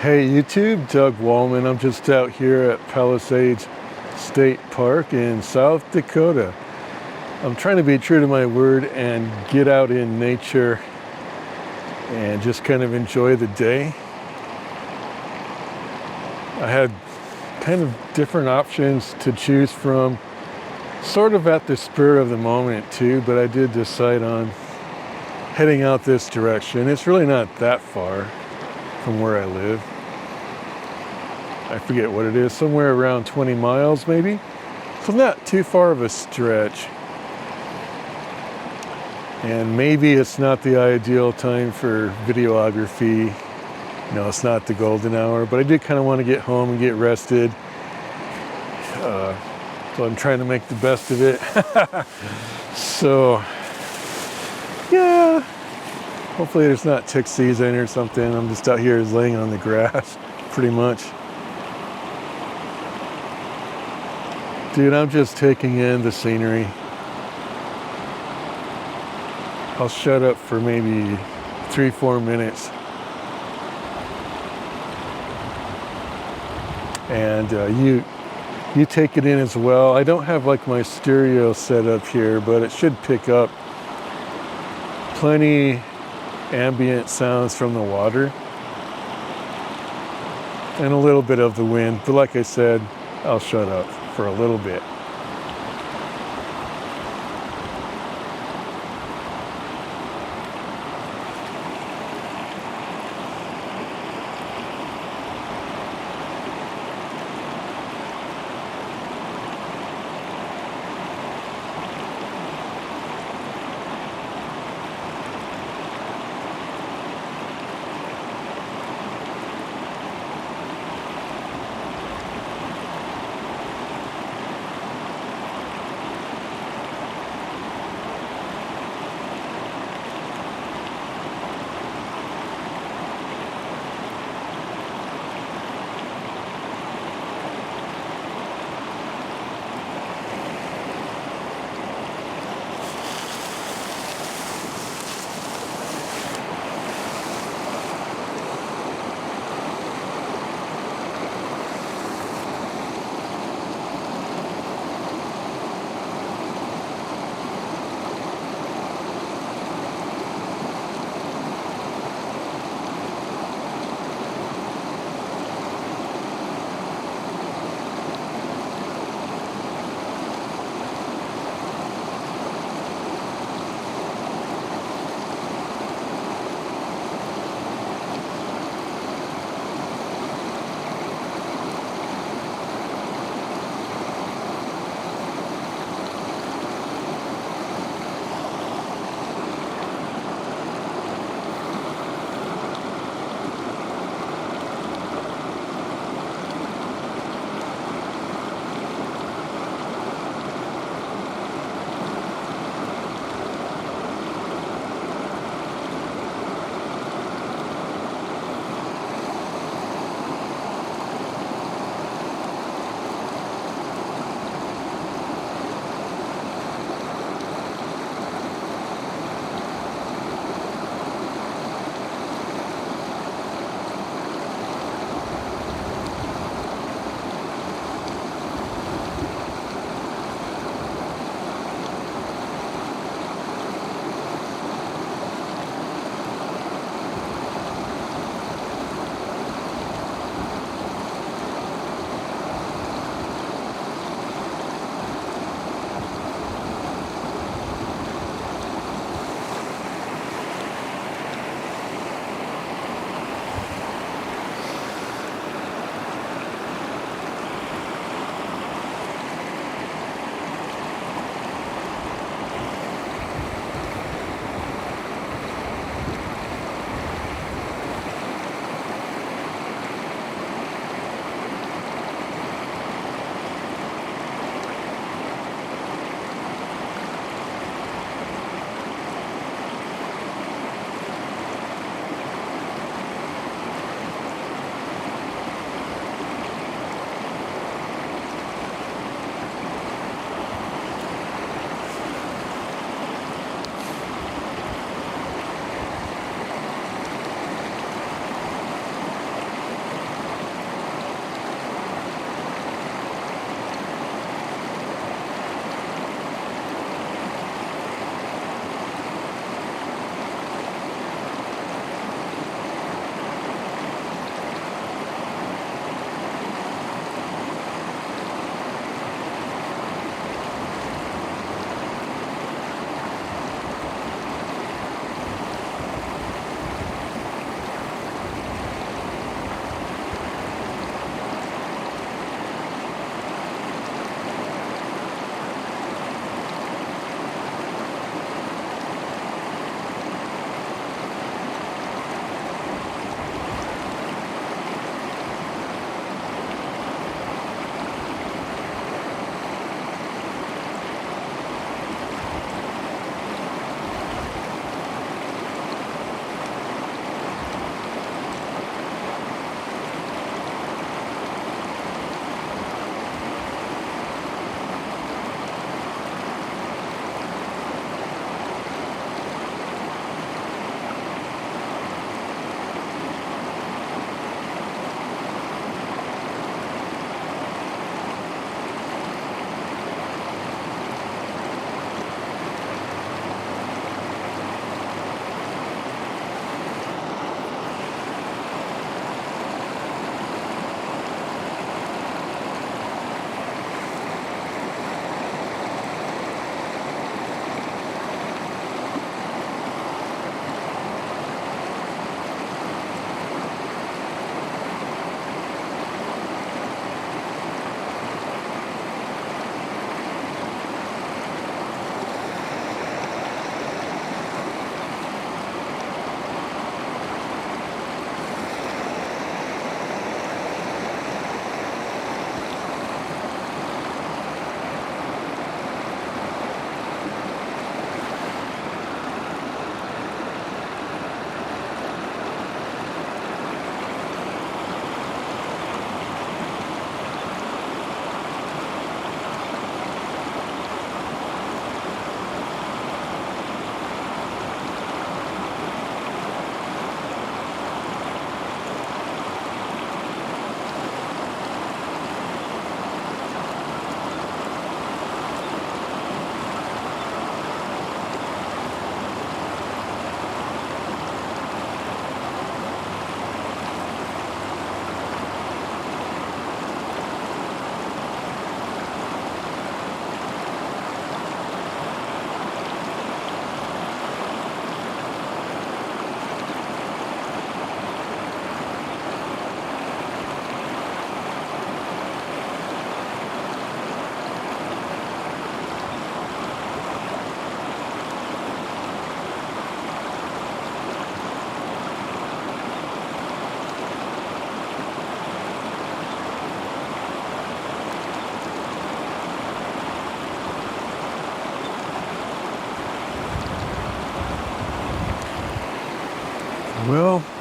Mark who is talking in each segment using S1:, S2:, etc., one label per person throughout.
S1: Hey YouTube, Doug Wallman. I'm just out here at Palisades State Park in South Dakota. I'm trying to be true to my word and get out in nature and just kind of enjoy the day. I had kind of different options to choose from, sort of at the spur of the moment too, but I did decide on heading out this direction. It's really not that far from where I live. I forget what it is, somewhere around 20 miles maybe. So not too far of a stretch. And maybe it's not the ideal time for videography. You know, it's not the golden hour, but I did kind of want to get home and get rested. So I'm trying to make the best of it. So, yeah. Hopefully there's not tick season or something. I'm just out here laying on the grass, pretty much. Dude, I'm just taking in the scenery. I'll shut up for maybe 3-4 minutes. And you take it in as well. I don't have like my stereo set up here, but it should pick up plenty ambient sounds from the water and a little bit of the wind. But like I said, I'll shut up for a little bit.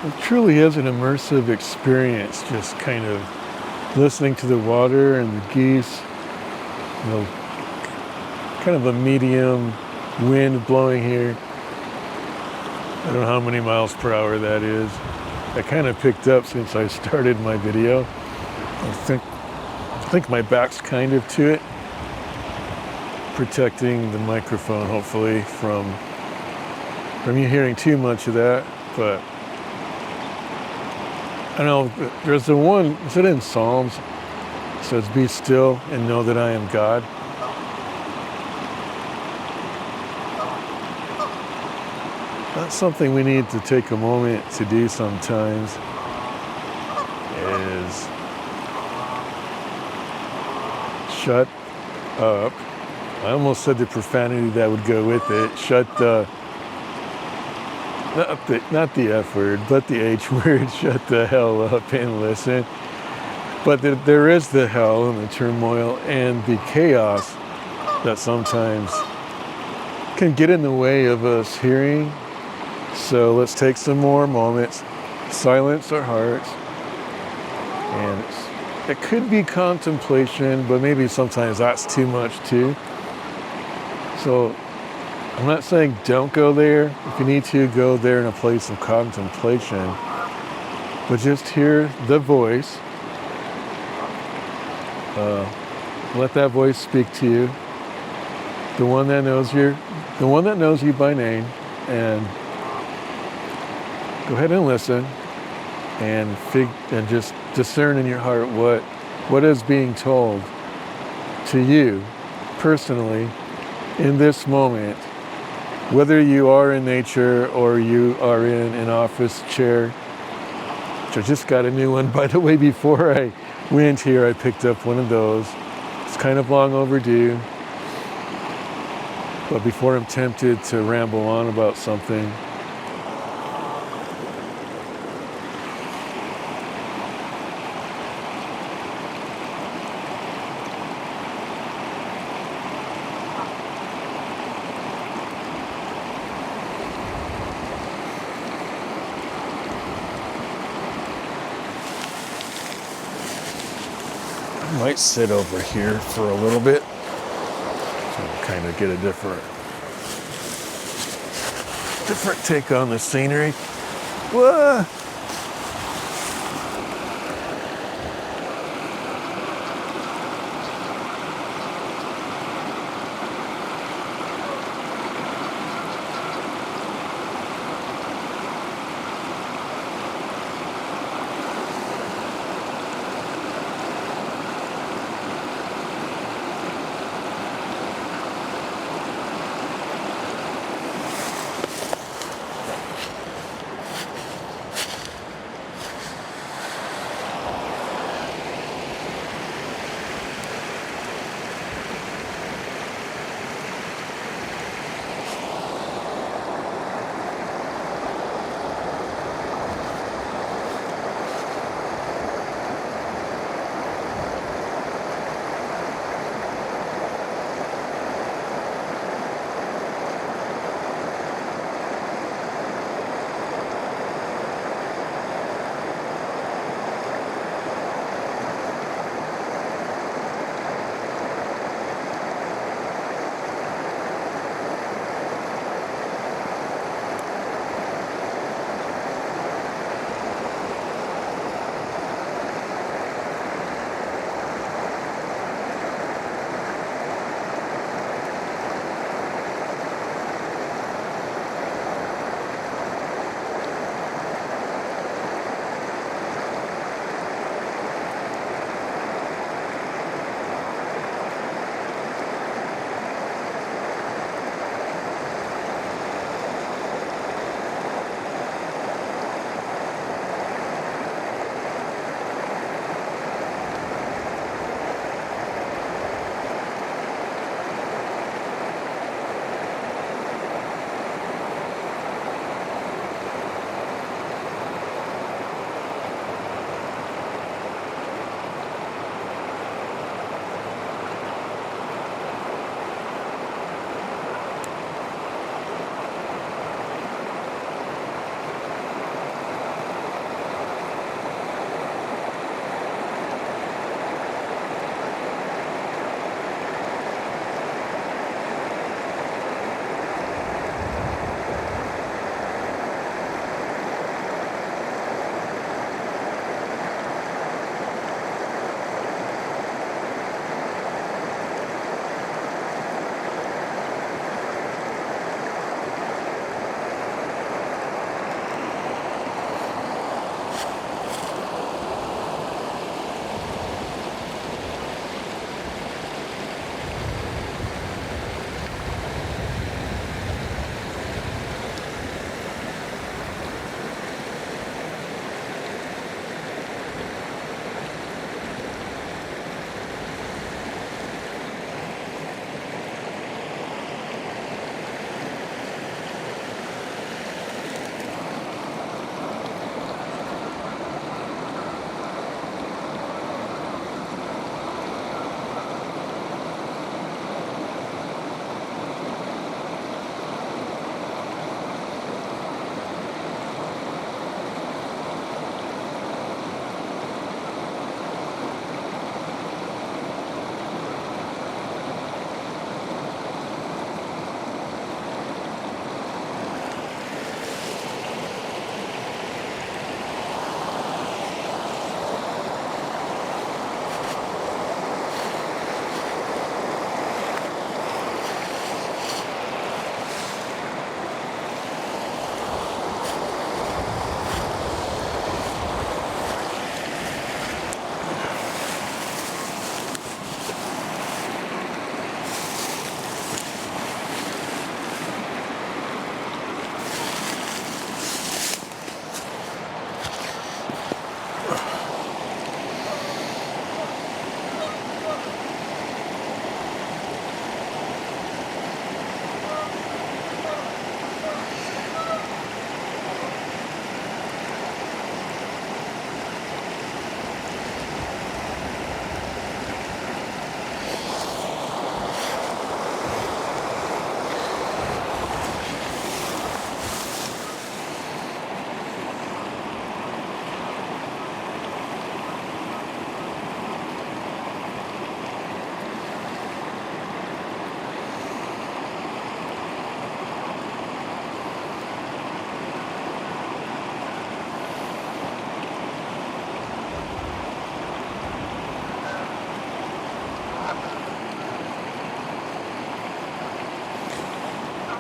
S1: it truly is an immersive experience, just kind of listening to the water and the geese, you know, kind of a medium wind blowing here. I don't know how many miles per hour that is. I kind of picked up since I started my video. I think my back's kind of to it, protecting the microphone hopefully from you hearing too much of that. But I don't know, there's the one, is it in Psalms? It says, "Be still and know that I am God." That's something we need to take a moment to do sometimes, is shut up. I almost said the profanity that would go with it. Shut the, not the F word, but the H word. Shut the hell up and listen. But there is the hell and the turmoil and the chaos that sometimes can get in the way of us hearing. So let's take some more moments, silence our hearts, and it could be contemplation, but maybe sometimes that's too much too. So I'm not saying don't go there. If you need to, go there in a place of contemplation, but just hear the voice. Let that voice speak to you. The one that knows you by name, and go ahead and listen, and just discern in your heart what is being told to you personally in this moment, whether you are in nature or you are in an office chair. Which I just got a new one, by the way. Before I went here, I picked up one of those. It's kind of long overdue, but before I'm tempted to ramble on about something, I might sit over here for a little bit, so kind of get a different take on the scenery. Whoa!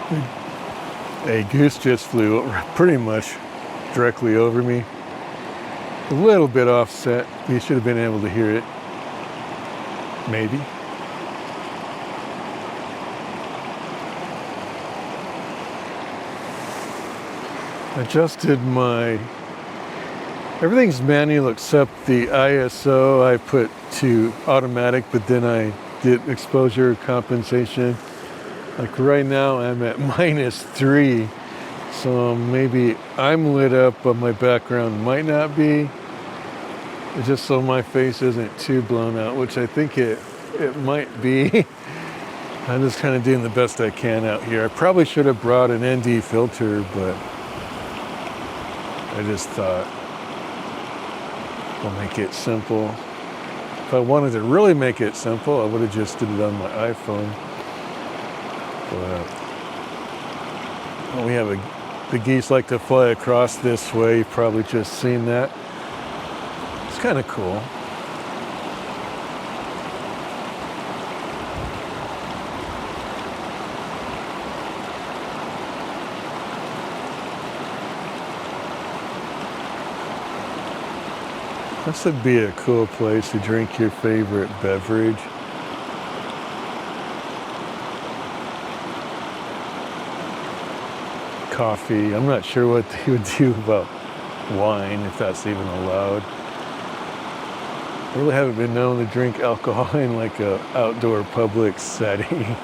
S1: A goose just flew pretty much directly over me. A little bit offset. You should have been able to hear it. Maybe. Adjusted everything's manual except the ISO I put to automatic, but then I did exposure compensation. Like right now I'm at -3, so maybe I'm lit up, but my background might not be. Just so my face isn't too blown out, which I think it might be. I'm just kind of doing the best I can out here. I probably should have brought an ND filter, but I just thought I'll make it simple. If I wanted to really make it simple, I would have just did it on my iPhone. But we have the geese like to fly across this way. You've probably just seen that. It's kind of cool. This would be a cool place to drink your favorite beverage. Coffee. I'm not sure what they would do about wine, if that's even allowed. I really haven't been known to drink alcohol in like a outdoor public setting.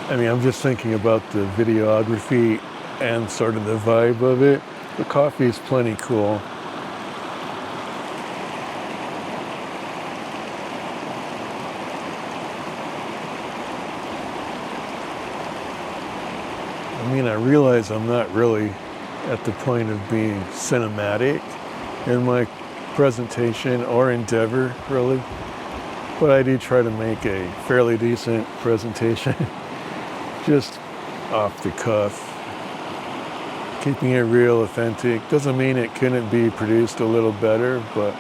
S1: I mean, I'm just thinking about the videography and sort of the vibe of it. The coffee is plenty cool. I mean, I realize I'm not really at the point of being cinematic in my presentation or endeavor, really. But I do try to make a fairly decent presentation, just off the cuff. Keeping it real, authentic. Doesn't mean it couldn't be produced a little better, but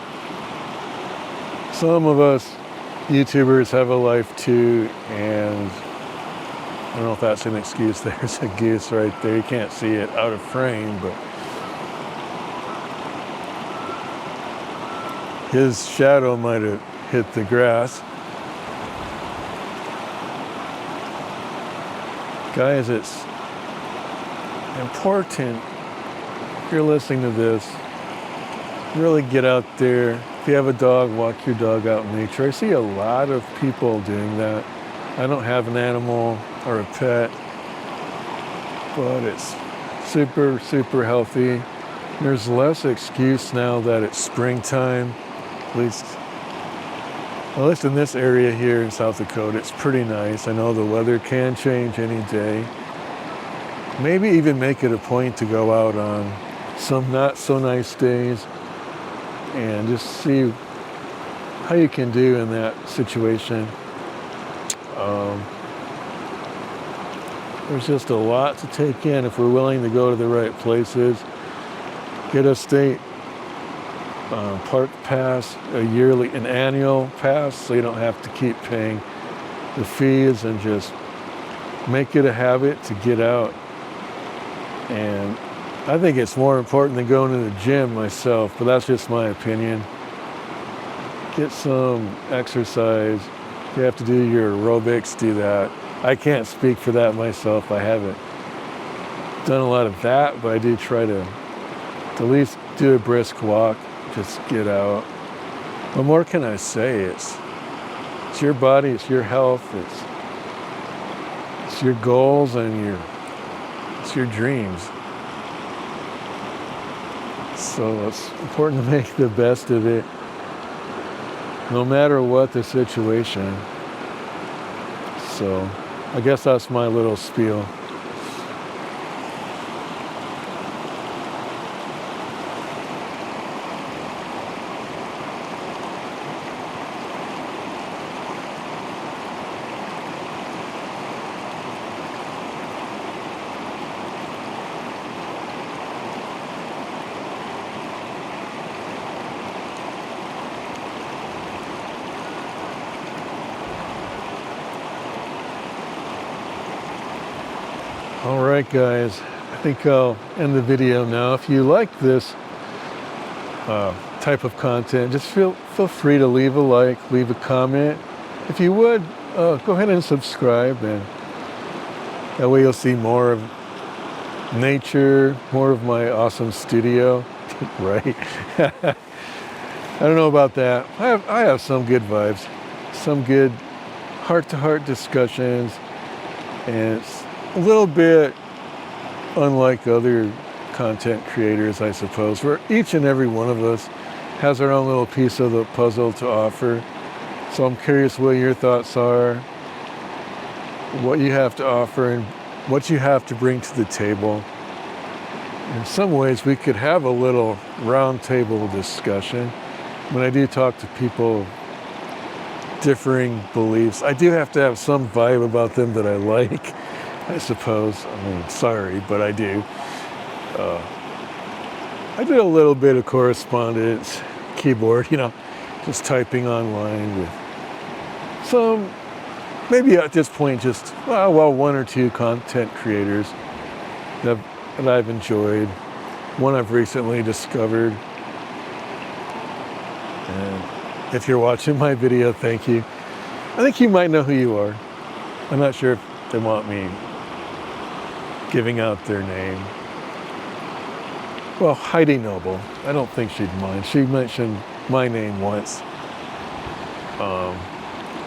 S1: some of us YouTubers have a life too, and I don't know if that's an excuse. There's a goose right there. You can't see it out of frame, but his shadow might have hit the grass. Guys, it's important, if you're listening to this, really get out there. If you have a dog, walk your dog out in nature. I see a lot of people doing that. I don't have an animal or a pet, but it's super, super healthy. There's less excuse now that it's springtime, at least in this area here in South Dakota. It's pretty nice. I know the weather can change any day. Maybe even make it a point to go out on some not so nice days and just see how you can do in that situation. There's just a lot to take in if we're willing to go to the right places. Get a state park pass, an annual pass, so you don't have to keep paying the fees, and just make it a habit to get out. And I think it's more important than going to the gym myself, but that's just my opinion. Get some exercise. If you have to do your aerobics, do that. I can't speak for that myself. I haven't done a lot of that, but I do try to at least do a brisk walk, just get out. What more can I say? It's your body, it's your health, it's your goals and it's your dreams. So it's important to make the best of it, no matter what the situation. So I guess that's my little spiel. All right, guys, I think I'll end the video now. If you like this type of content, just feel free to leave a like, leave a comment. If you would, go ahead and subscribe, and that way you'll see more of nature, more of my awesome studio, right? I don't know about that. I have some good vibes, some good heart-to-heart discussions, and it's a little bit unlike other content creators, I suppose, where each and every one of us has our own little piece of the puzzle to offer. So I'm curious what your thoughts are, what you have to offer, and what you have to bring to the table. In some ways, we could have a little round table discussion. When I do talk to people of differing beliefs, I do have to have some vibe about them that I like, I suppose. I mean, sorry, but I do. I did a little bit of correspondence, keyboard, just typing online with some, maybe at this point, just, one or two content creators that I've enjoyed. One I've recently discovered. And if you're watching my video, thank you. I think you might know who you are. I'm not sure if they want me giving out their name. Well, Heidi Noble, I don't think she'd mind. She mentioned my name once.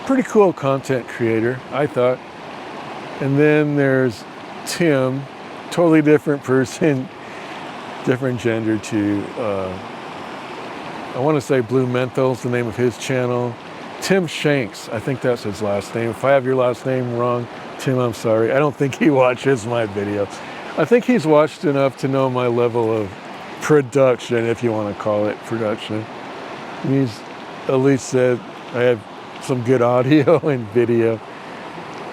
S1: Pretty cool content creator, I thought. And then there's Tim, totally different person, different gender too. I want to say Blue Menthal's the name of his channel. Tim Shanks, I think that's his last name. If I have your last name wrong, Tim, I'm sorry. I don't think he watches my videos. I think he's watched enough to know my level of production, if you want to call it production. He's at least said I have some good audio and video,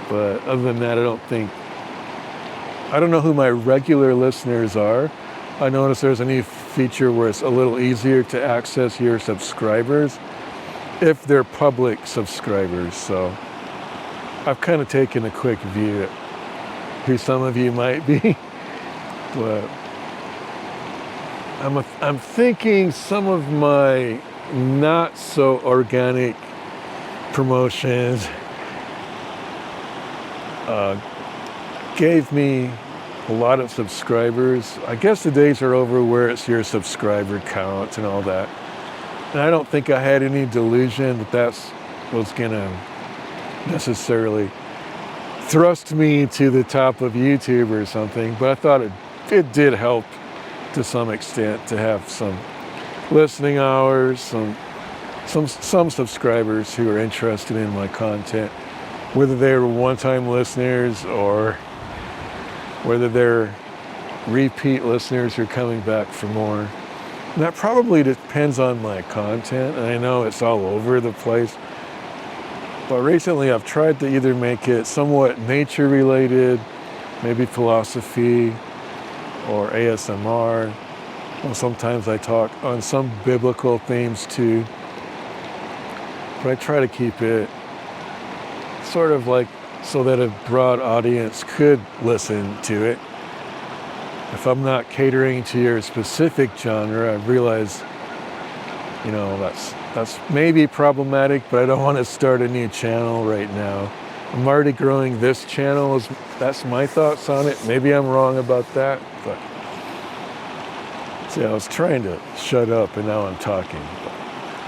S1: but other than that, I don't know who my regular listeners are. I noticed there's a new feature where it's a little easier to access your subscribers if they're public subscribers. So I've kind of taken a quick view at who some of you might be, but I'm thinking some of my not so organic promotions gave me a lot of subscribers. I guess the days are over where it's your subscriber count and all that. And I don't think I had any delusion that that's what's gonna necessarily thrust me to the top of YouTube or something, but I thought it did help to some extent to have some listening hours, some subscribers who are interested in my content, whether they were one-time listeners or whether they're repeat listeners who are coming back for more. And that probably depends on my content, and I know it's all over the place. But recently I've tried to either make it somewhat nature related, maybe philosophy or ASMR. Well, sometimes I talk on some biblical themes too. But I try to keep it sort of like so that a broad audience could listen to it. If I'm not catering to your specific genre, I realize, that's maybe problematic, but I don't want to start a new channel right now. I'm already growing this channel. That's my thoughts on it. Maybe I'm wrong about that, but see, I was trying to shut up and now I'm talking.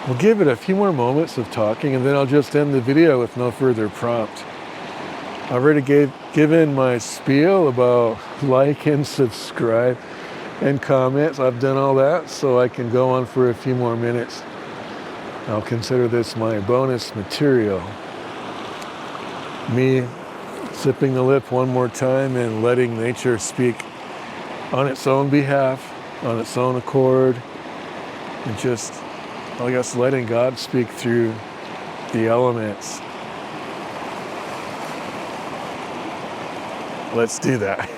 S1: We'll give it a few more moments of talking and then I'll just end the video with no further prompt. I already given my spiel about like and subscribe and comments. I've done all that, so I can go on for a few more minutes. I'll consider this my bonus material. Me sipping the lip one more time and letting nature speak on its own behalf, on its own accord, and just, I guess, letting God speak through the elements. Let's do that.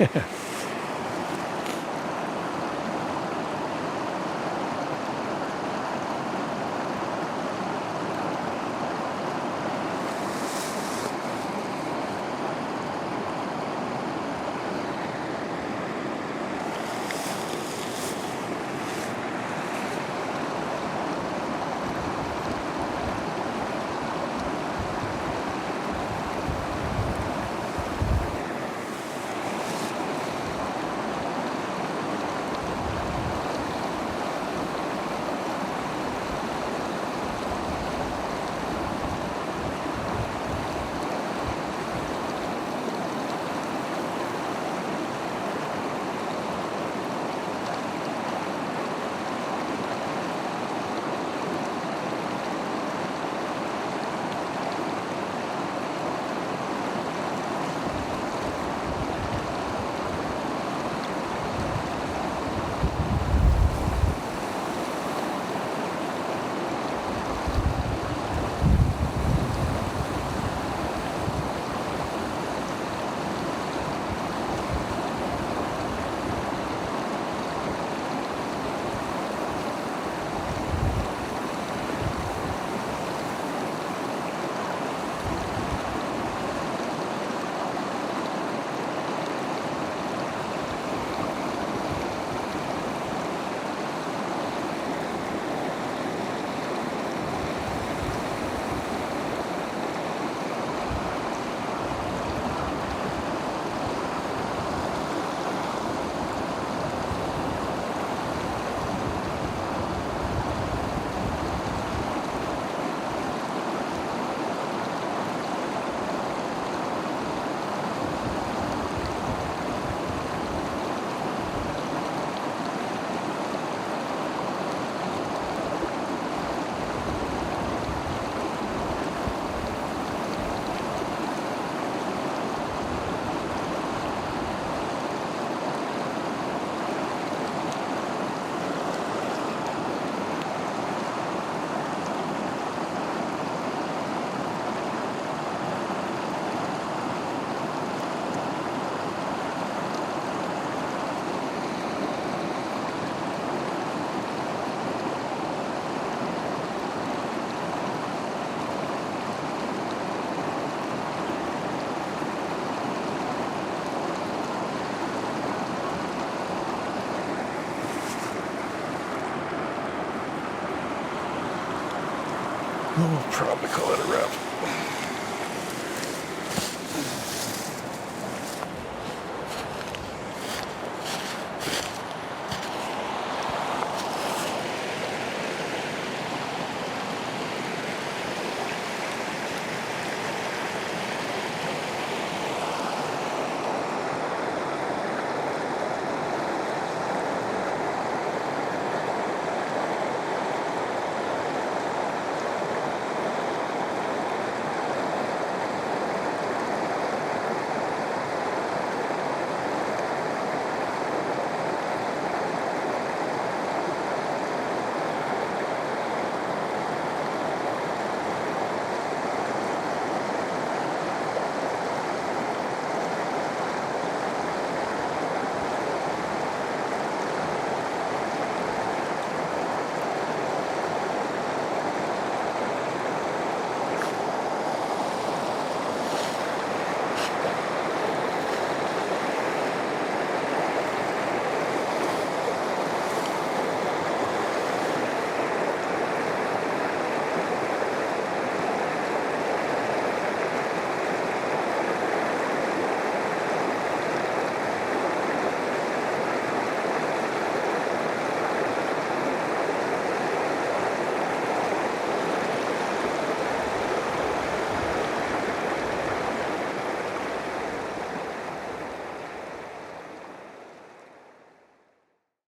S1: We'll probably call it a wrap.